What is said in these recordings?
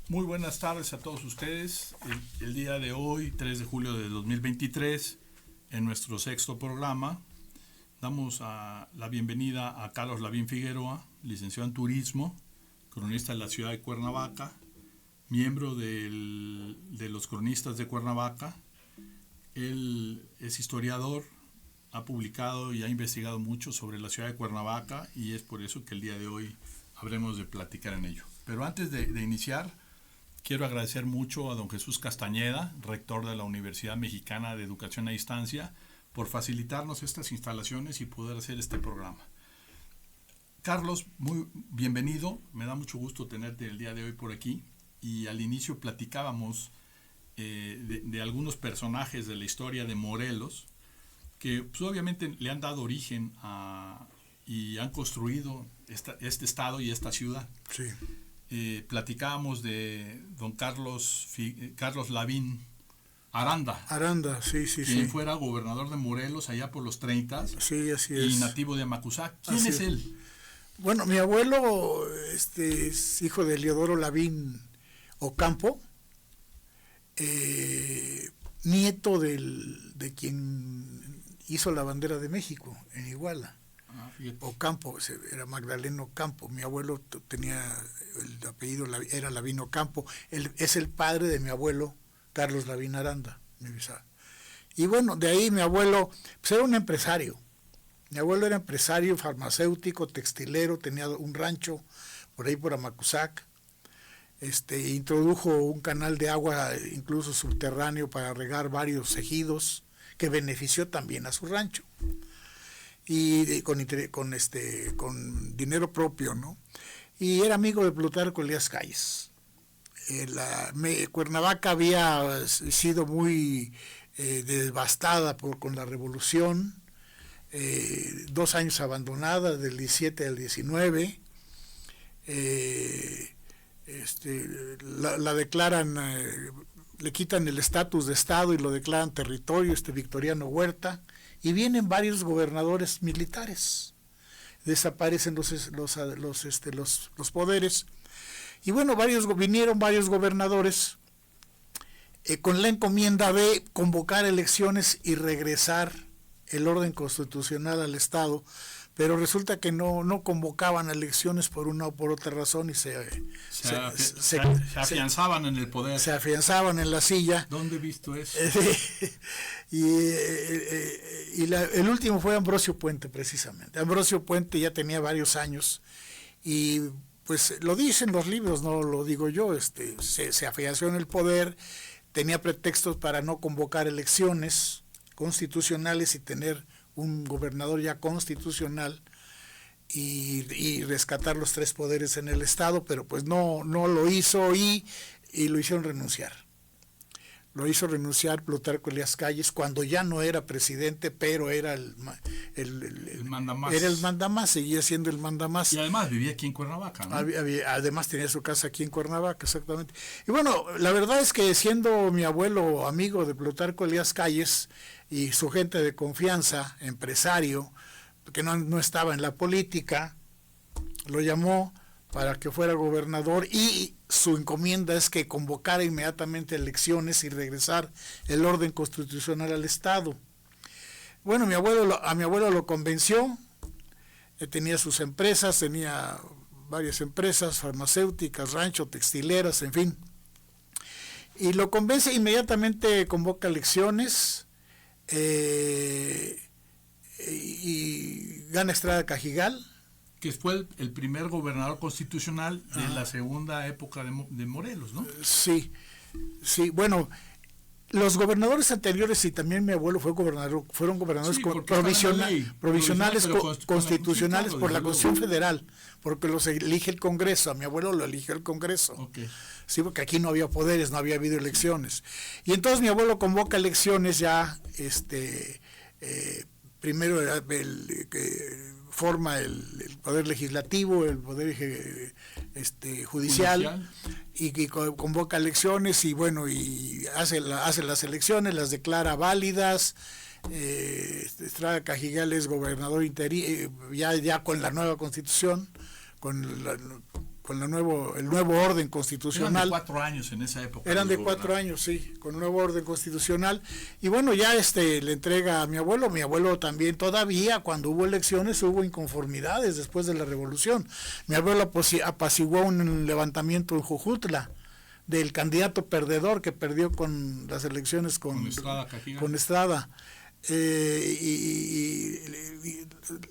Muy buenas tardes a todos ustedes. El día de hoy, 3 de julio de 2023, en nuestro sexto programa, damos la bienvenida a Carlos Lavín Figueroa, licenciado en Turismo, cronista de la ciudad de Cuernavaca, miembro de los cronistas de Cuernavaca. Él es historiador, ha publicado y ha investigado mucho sobre la ciudad de Cuernavaca y es por eso que el día de hoy habremos de platicar en ello. Pero antes de iniciar, quiero agradecer mucho a don Jesús Castañeda, rector de la Universidad Mexicana de Educación a Distancia, por facilitarnos estas instalaciones y poder hacer este programa. Carlos, muy bienvenido, me da mucho gusto tenerte el día de hoy por aquí, y al inicio platicábamos de algunos personajes de la historia de Morelos, que pues, obviamente le han dado origen y han construido este estado y esta ciudad. Sí. Platicábamos de don Carlos Lavín Aranda. Aranda, sí. Quien fuera gobernador de Morelos allá por los 30. Sí, así y es. nativo de Amacuzac. ¿Quién es él? Bueno, mi abuelo es hijo de Eliodoro Lavín Ocampo, nieto de quien hizo la bandera de México en Iguala. Ocampo, era Magdaleno Ocampo. Mi abuelo tenía el apellido, era Lavín Ocampo. Él es el padre de mi abuelo Carlos Lavín Aranda, mi bisagro. Y bueno, de ahí mi abuelo pues era un empresario. Mi abuelo era empresario, farmacéutico, textilero, tenía un rancho por ahí por Amacuzac. Introdujo un canal de agua incluso subterráneo para regar varios ejidos, que benefició también a su rancho. Y con dinero propio, ¿no? Y era amigo de Plutarco Elías Calles. Cuernavaca había sido muy devastada con la revolución, 2 años abandonada, del 17 al 19. La declaran, le quitan el estatus de estado y lo declaran territorio, Victoriano Huerta, y vienen varios gobernadores militares, desaparecen los poderes, y bueno, vinieron varios gobernadores con la encomienda de convocar elecciones y regresar el orden constitucional al estado, pero resulta que no convocaban elecciones por una o por otra razón y se afianzaban en el poder. Se afianzaban en la silla. ¿Dónde he visto eso? El último fue Ambrosio Puente, precisamente. Ambrosio Puente ya tenía varios años y pues lo dicen los libros, no lo digo yo, se afianzó en el poder, tenía pretextos para no convocar elecciones constitucionales y tener un gobernador ya constitucional y rescatar los 3 poderes en el estado, pero pues no lo hizo y lo hicieron renunciar. Lo hizo renunciar Plutarco Elías Calles cuando ya no era presidente, pero era el mandamás. Era el mandamás, seguía siendo el mandamás. Y además vivía aquí en Cuernavaca, ¿no? Además tenía su casa aquí en Cuernavaca, exactamente. Y bueno, la verdad es que siendo mi abuelo amigo de Plutarco Elías Calles y su gente de confianza, empresario, que no estaba en la política, lo llamó para que fuera gobernador y su encomienda es que convocara inmediatamente elecciones y regresar el orden constitucional al estado. Bueno, a mi abuelo lo convenció, tenía sus empresas, tenía varias empresas farmacéuticas, rancho, textileras, en fin, y lo convence, inmediatamente convoca elecciones y gana Estrada Cajigal, que fue el primer gobernador constitucional de la segunda época de Morelos, ¿no? Sí, bueno, los gobernadores anteriores y también mi abuelo fue gobernador, fueron gobernadores provisionales constitucionales por la Constitución Federal, porque los elige el Congreso. A mi abuelo lo eligió el Congreso. Okay. Sí, porque aquí no había poderes, no había habido elecciones. Y entonces mi abuelo convoca elecciones ya, primero forma el poder legislativo, el poder judicial. Y convoca elecciones y bueno, y hace las elecciones, las declara válidas. Estrada Cajigal es gobernador interino, ya con la nueva constitución, con el nuevo orden Eran constitucional. de 4 años en esa época. Eran los de 4 gobernadores. años, sí, con el nuevo orden constitucional. Y bueno, ya le entrega a mi abuelo también todavía, cuando hubo elecciones, hubo inconformidades después de la revolución. Mi abuelo apaciguó un levantamiento en Jojutla del candidato perdedor que perdió con las elecciones con Estrada Cajigal. con Estrada. Y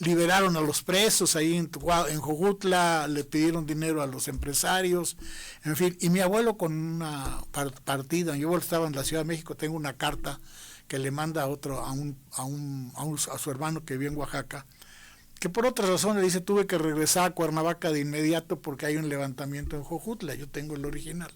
liberaron a los presos ahí en Jojutla, le pidieron dinero a los empresarios, en fin, y mi abuelo con una partida, mi abuelo estaba en la Ciudad de México, tengo una carta que le manda a su hermano que vive en Oaxaca, que por otra razón le dice: tuve que regresar a Cuernavaca de inmediato porque hay un levantamiento en Jojutla. Yo tengo el original.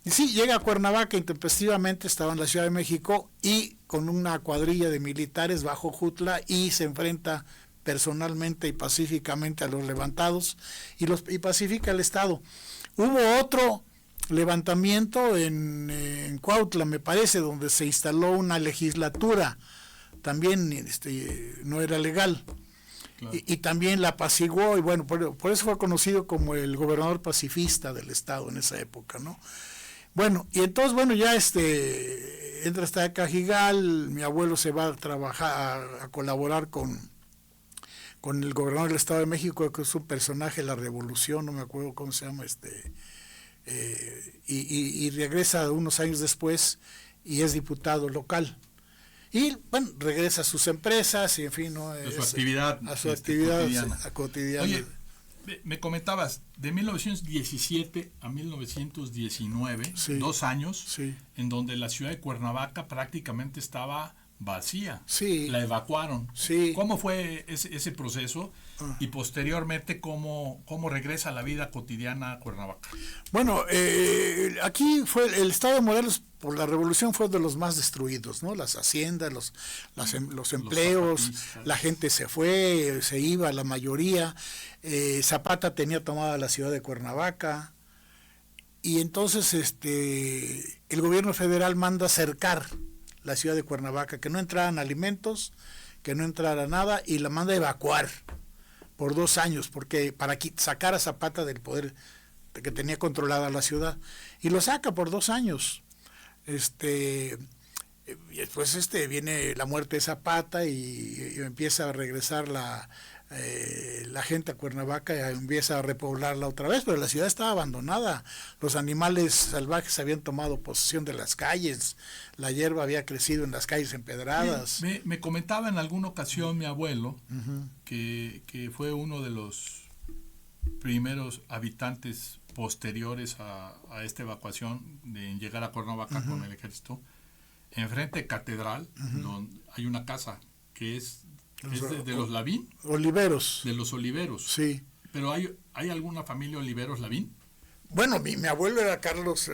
Y sí, llega a Cuernavaca intempestivamente, estaba en la Ciudad de México y con una cuadrilla de militares bajo Jojutla, y se enfrenta personalmente y pacíficamente a los levantados y pacifica el Estado. Hubo otro levantamiento en Cuautla, me parece, donde se instaló una legislatura, también no era legal. Claro. Y también la apaciguó, y bueno, por eso fue conocido como el gobernador pacifista del Estado en esa época, ¿no? Bueno, y entonces, bueno, ya entra hasta Cajigal, mi abuelo se va a trabajar, a colaborar con el gobernador del Estado de México, que es un personaje de la Revolución, no me acuerdo cómo se llama, y regresa unos años después y es diputado local. Y bueno, regresa a sus empresas y en fin, ¿no? A su actividad cotidiana. Oye, me comentabas, de 1917 a 1919, sí, 2 años, sí, en donde la ciudad de Cuernavaca prácticamente estaba vacía. Sí. La evacuaron. Sí. ¿Cómo fue ese proceso? Y posteriormente, ¿cómo regresa la vida cotidiana a Cuernavaca? Bueno, aquí fue el estado de Morelos, por la revolución, fue de los más destruidos, ¿no? Las haciendas, los empleos, la gente se iba, la mayoría. Zapata tenía tomada la ciudad de Cuernavaca, y entonces el gobierno federal manda cercar la ciudad de Cuernavaca, que no entraran alimentos, que no entrara nada, y la manda a evacuar por 2 años, porque para sacar a Zapata del poder que tenía controlada la ciudad, y lo saca por 2 años. Y después viene la muerte de Zapata y empieza a regresar la gente a Cuernavaca, y empieza a repoblarla otra vez, pero la ciudad estaba abandonada, los animales salvajes habían tomado posesión de las calles, la hierba había crecido en las calles empedradas. Me comentaba en alguna ocasión mi abuelo, que fue uno de los primeros habitantes posteriores a esta evacuación, de llegar a Cuernavaca con el ejército. Enfrente de Catedral, donde hay una casa que es de los Lavín. Oliveros. De los Oliveros. Sí. Pero ¿hay alguna familia Oliveros Lavín? Bueno, mi abuelo era Carlos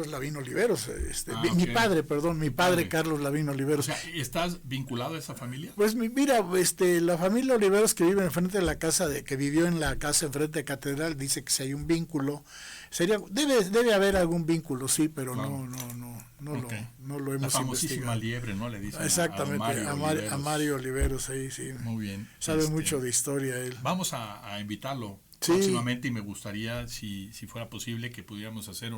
Lavín Oliveros, okay. mi padre Carlos Lavín Oliveros. O sea, ¿estás vinculado a esa familia? Pues mira, la familia Oliveros que vive enfrente de la casa, que vivió en la casa enfrente de Catedral, dice que si hay un vínculo, debe haber algún vínculo, sí, pero claro. no lo hemos investigado. La famosísima liebre, ¿no? Le dicen. Exactamente, a Mario Oliveros, ahí sí. Muy bien. Sabe mucho de historia él. Vamos a invitarlo. Sí. Próximamente, y me gustaría, si fuera posible, que pudiéramos hacer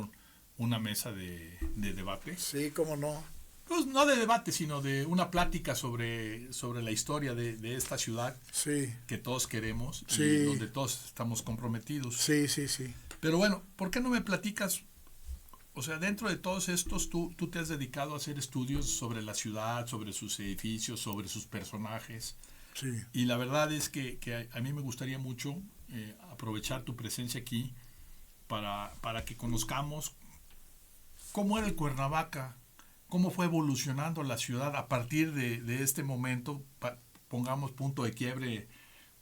una mesa de debate. Sí, cómo no. Pues no de debate, sino de una plática sobre la historia de esta ciudad, sí, que todos queremos, sí, y donde todos estamos comprometidos. Sí. Pero bueno, ¿por qué no me platicas? O sea, dentro de todos estos, tú te has dedicado a hacer estudios sobre la ciudad, sobre sus edificios, sobre sus personajes. Sí. Y la verdad es que a mí me gustaría mucho aprovechar tu presencia aquí para que conozcamos cómo era el Cuernavaca, cómo fue evolucionando la ciudad a partir de este momento, pongamos punto de quiebre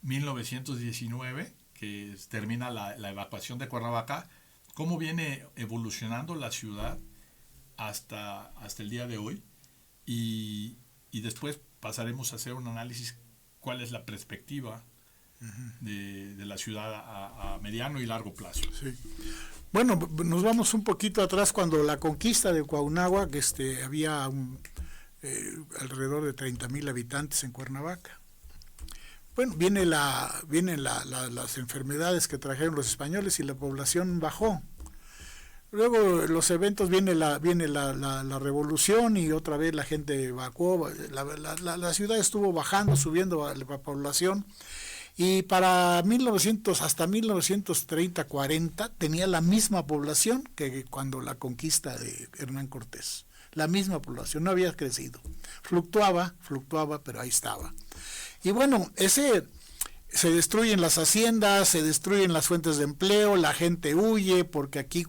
1919, que termina la evacuación de Cuernavaca, cómo viene evolucionando la ciudad hasta el día de hoy, y después pasaremos a hacer un análisis cuál es la perspectiva de la ciudad a mediano y largo plazo. Sí. Bueno, nos vamos un poquito atrás, cuando la conquista de Cuauhnáhuac, había alrededor de 30,000 habitantes en Cuernavaca. bueno, vienen las enfermedades que trajeron los españoles y la población bajó. Luego los eventos, viene la revolución y otra vez la gente evacuó, la ciudad estuvo bajando, subiendo la población, y para 1900 hasta 1930-40 tenía la misma población que cuando la conquista de Hernán Cortés, la misma población, no había crecido, fluctuaba, pero ahí estaba. Y bueno, se destruyen las haciendas, se destruyen las fuentes de empleo, la gente huye, porque aquí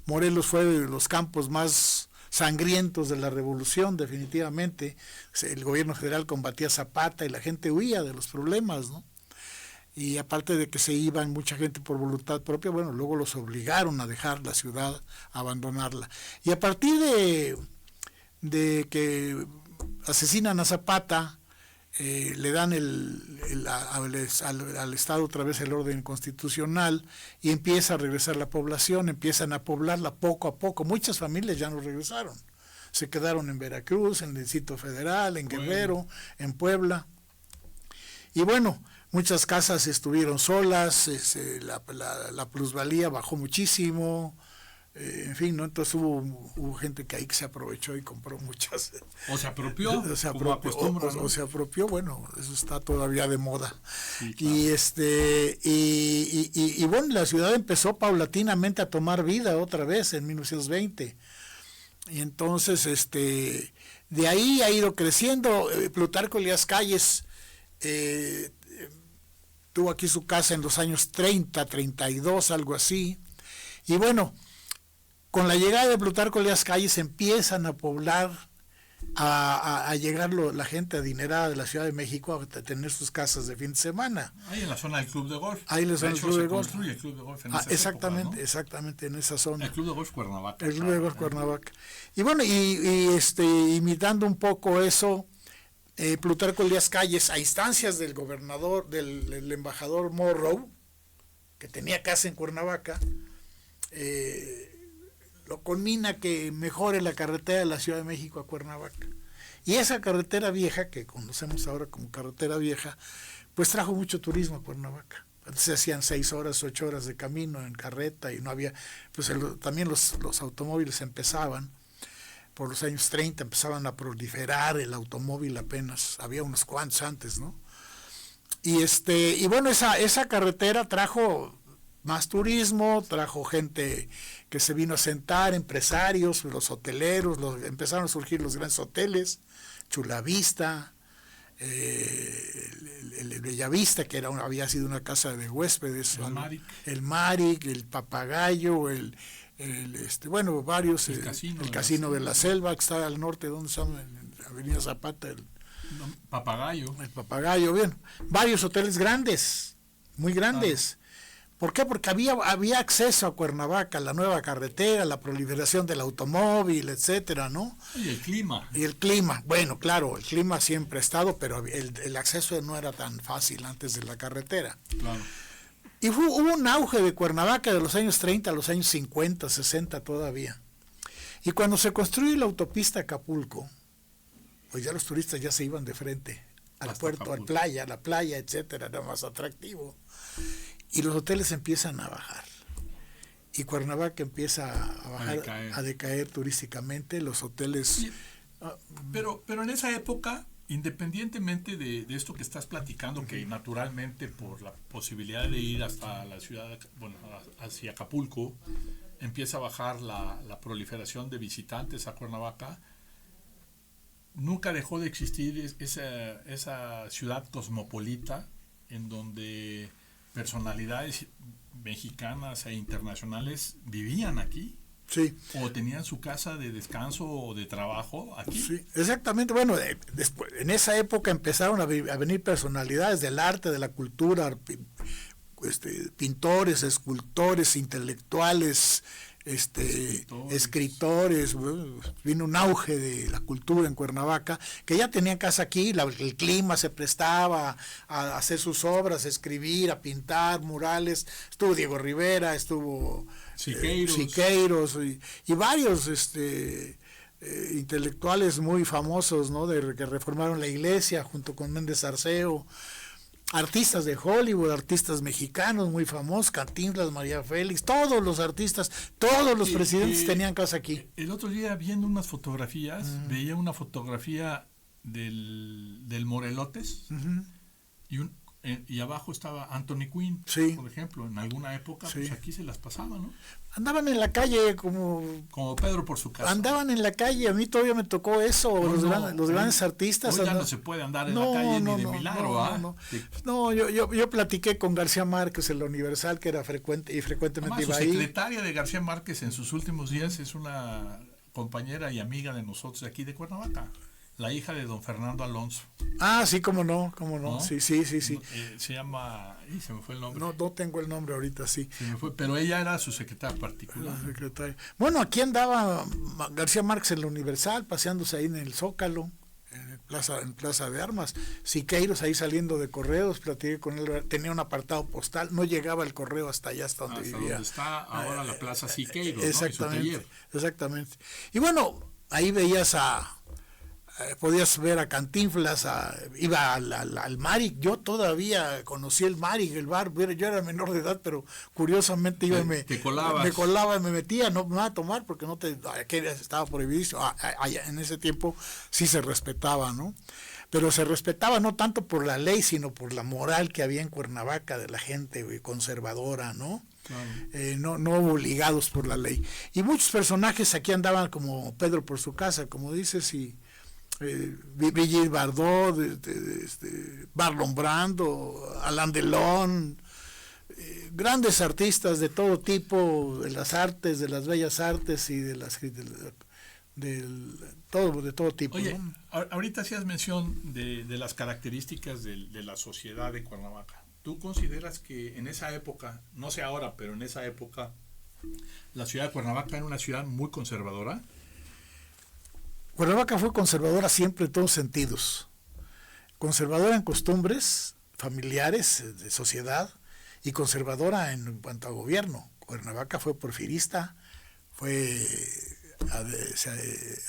Morelos fue de los campos más sangrientos de la revolución, definitivamente. El gobierno federal combatía a Zapata y la gente huía de los problemas, ¿no? Y aparte de que se iban mucha gente por voluntad propia, bueno, luego los obligaron a dejar la ciudad, a abandonarla. Y a partir de que asesinan a Zapata, le dan al Estado otra vez el orden constitucional y empieza a regresar la población, empiezan a poblarla poco a poco. Muchas familias ya no regresaron, se quedaron en Veracruz, en el Distrito Federal, en Guerrero, en Puebla. Y bueno, muchas casas estuvieron solas, la plusvalía bajó muchísimo. En fin, ¿no? Entonces hubo gente que ahí que se aprovechó y compró muchas. ¿O se apropió? Se apropió, bueno, eso está todavía de moda. Sí, claro. Y bueno, la ciudad empezó paulatinamente a tomar vida otra vez en 1920. Y entonces, de ahí ha ido creciendo. Plutarco Elías Calles tuvo aquí su casa en los años 30, 32, algo así. Y bueno, con la llegada de Plutarco Elías Calles empiezan a poblar, a llegar la gente adinerada de la Ciudad de México a tener sus casas de fin de semana. Ahí en la zona del Club de Golf. Ahí en la zona del Club de Golf. Construye el Club de Golf en esa exactamente, época, ¿no? Exactamente, en esa zona. El Club de Golf Cuernavaca. El Club de Golf Cuernavaca. Y bueno, imitando un poco eso, Plutarco Elías Calles, a instancias del gobernador, del embajador Morrow, que tenía casa en Cuernavaca, lo conmina que mejore la carretera de la Ciudad de México a Cuernavaca. Y esa carretera vieja, que conocemos ahora como carretera vieja, pues trajo mucho turismo a Cuernavaca. Antes se hacían 6 horas, 8 horas de camino en carreta y no había, pues también los automóviles empezaban, por los años 30 empezaban a proliferar el automóvil apenas, había unos cuantos antes, ¿no? Y bueno, esa carretera trajo más turismo, trajo gente que se vino a sentar, empresarios, los hoteleros, empezaron a surgir los grandes hoteles, Chulavista, el Bellavista, que había sido una casa de huéspedes, el Maric, el Papagayo, bueno, varios, el Casino de la Selva, que está al norte, donde está en Avenida Zapata, el Papagayo, bien, varios hoteles grandes, muy grandes. ¿Por qué? Porque había acceso a Cuernavaca, la nueva carretera, la proliferación del automóvil, etcétera, ¿no? Y el clima. Bueno, claro, el clima siempre ha estado, pero el acceso no era tan fácil antes de la carretera. Claro. Y hubo un auge de Cuernavaca de los años 30 a los años 50, 60 todavía. Y cuando se construye la autopista Acapulco, pues ya los turistas ya se iban de frente al puerto, a la playa, etcétera, era más atractivo. Y los hoteles empiezan a bajar. Y Cuernavaca empieza a bajar, a decaer turísticamente, los hoteles... Sí, pero en esa época, independientemente de esto que estás platicando, que naturalmente por la posibilidad de ir hasta la ciudad, hacia Acapulco, empieza a bajar la proliferación de visitantes a Cuernavaca, nunca dejó de existir esa ciudad cosmopolita en donde personalidades mexicanas e internacionales vivían aquí. Sí. O tenían su casa de descanso o de trabajo aquí. Sí, exactamente. Bueno, después, en esa época empezaron a venir personalidades del arte, de la cultura, pintores, escultores, intelectuales, escritores. Vino un auge de la cultura en Cuernavaca, que ya tenían casa aquí, el clima se prestaba a hacer sus obras, a escribir, a pintar murales. Estuvo Diego Rivera, estuvo Siqueiros y varios intelectuales muy famosos, ¿no? Que reformaron la iglesia junto con Méndez Arceo. artistas de Hollywood, artistas mexicanos muy famosos, Cantinflas, María Félix, todos los artistas, todos los presidentes tenían casa aquí. El otro día viendo unas fotografías, veía una fotografía del Morelotes y abajo estaba Anthony Quinn, por ejemplo, en alguna época, pues aquí se las pasaba, ¿no? Andaban en la calle como Pedro por su casa. Andaban en la calle, a mí todavía me tocó eso, los grandes artistas. Hoy ya no se puede andar en la calle ni de milagro, No, yo platiqué con García Márquez en la Universal, que era frecuentemente además, iba ahí. Su secretaria de García Márquez en sus últimos días es una compañera y amiga de nosotros de aquí de Cuernavaca. La hija de don Fernando Alonso. Ah, sí, cómo no. Sí. Se llama, se me fue el nombre. No tengo el nombre ahorita, sí. Se me fue, pero ella era su secretaria particular. Bueno, aquí andaba García Márquez en la Universal, paseándose ahí en el Zócalo, en Plaza de Armas. Siqueiros ahí saliendo de Correos, platiqué con él, tenía un apartado postal, no llegaba el correo hasta allá, hasta donde vivía. Donde está ahora la Plaza Siqueiros, exactamente. Y bueno, ahí veías podías ver a Cantinflas, iba al Maric. Yo todavía conocí el Maric, el bar. Yo era menor de edad, pero curiosamente iba me colaba y me metía, no me iba a tomar porque estaba prohibido. En ese tiempo sí se respetaba, ¿no? Pero se respetaba no tanto por la ley, sino por la moral que había en Cuernavaca de la gente conservadora, ¿no? Claro. No obligados por la ley. Y muchos personajes aquí andaban como Pedro por su casa, como dices, y Brigitte Bardot, Marlon Brando, Alain Delon, grandes artistas de todo tipo, de las artes, de las bellas artes y de todo tipo. Oye, ¿no? Ahorita hacías mención de las características de la sociedad de Cuernavaca. ¿Tú consideras que en esa época, no sé ahora, pero en esa época, la ciudad de Cuernavaca era una ciudad muy conservadora? Cuernavaca fue conservadora siempre en todos sentidos. Conservadora en costumbres familiares, de sociedad, y conservadora en cuanto a gobierno. Cuernavaca fue porfirista,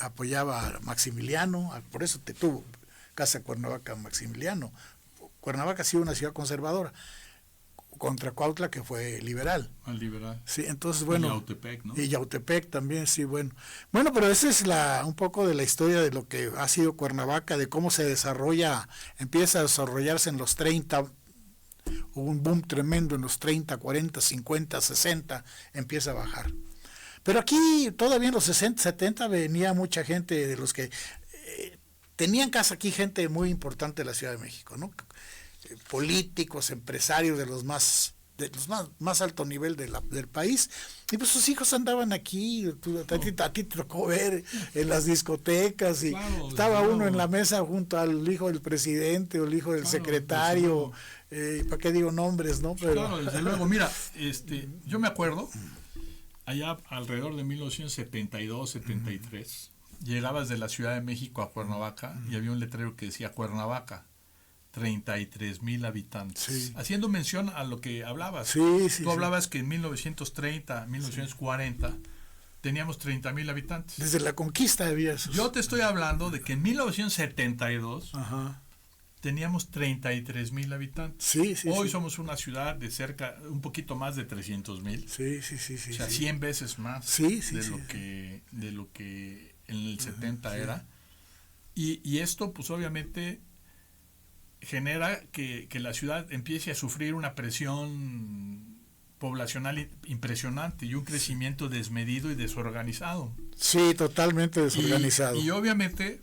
apoyaba a Maximiliano, por eso tuvo Casa Cuernavaca Maximiliano. Cuernavaca ha sido una ciudad conservadora, contra Cuautla, que fue liberal. Liberal. Sí, entonces bueno. Y Yautepec, ¿no? Y Yautepec también, sí, bueno. Bueno, pero esa es un poco de la historia de lo que ha sido Cuernavaca, de cómo se desarrolla, empieza a desarrollarse en los 30, hubo un boom tremendo en los 30, 40, 50, 60, empieza a bajar. Pero aquí todavía en los 60, 70 venía mucha gente de los que tenían casa aquí, gente muy importante de la Ciudad de México, ¿no? Políticos, empresarios de los más alto nivel del país, y pues sus hijos andaban aquí. A ti te tocó ver en las discotecas y estaba uno en la mesa junto al hijo del presidente o el hijo del secretario, ¿para qué digo nombres, no? Pero claro, desde luego. Mira, yo me acuerdo allá alrededor de 1972, 73, llegabas de la Ciudad de México a Cuernavaca y había un letrero que decía Cuernavaca, 33,000 habitantes. Sí. Haciendo mención a lo que hablabas. Tú hablabas que en 1930, 1940 teníamos 30,000 habitantes. Desde la conquista había eso. Yo te estoy hablando de que en 1972 teníamos 33,000 habitantes. Hoy somos una ciudad de un poquito más de 300,000. Sí. O sea, 100 veces más de lo que en el 70 era. Y esto, pues obviamente genera que la ciudad empiece a sufrir una presión poblacional impresionante y un crecimiento desmedido y desorganizado. Sí, totalmente desorganizado. Y obviamente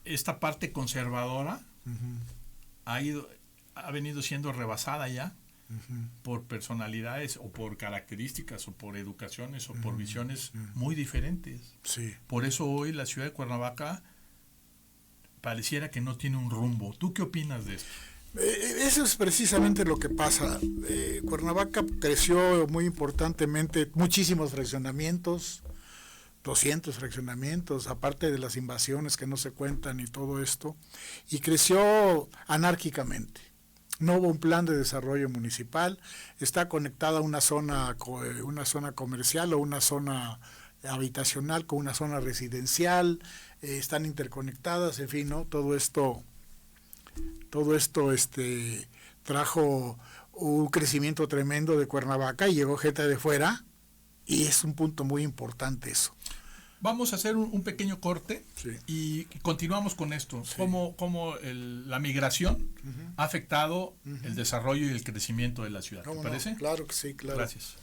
esta parte conservadora ha venido siendo rebasada ya por personalidades o por características o por educaciones o por visiones muy diferentes. Sí. Por eso hoy la ciudad de Cuernavaca pareciera que no tiene un rumbo. ¿Tú qué opinas de esto? Eso es precisamente lo que pasa. Cuernavaca creció muy importantemente, muchísimos fraccionamientos, 200 fraccionamientos, aparte de las invasiones que no se cuentan y todo esto, y creció anárquicamente. No hubo un plan de desarrollo municipal, está conectada una zona comercial o una zona habitacional con una zona residencial, están interconectadas, en fin, ¿no? Todo esto todo esto trajo un crecimiento tremendo de Cuernavaca y llegó gente de fuera, y es un punto muy importante eso. Vamos a hacer un pequeño corte, Sí. y continuamos con esto. Sí. Cómo la migración ha afectado el desarrollo y el crecimiento de la ciudad. ¿Te ¿Cómo no? parece? Claro que sí, claro. Gracias.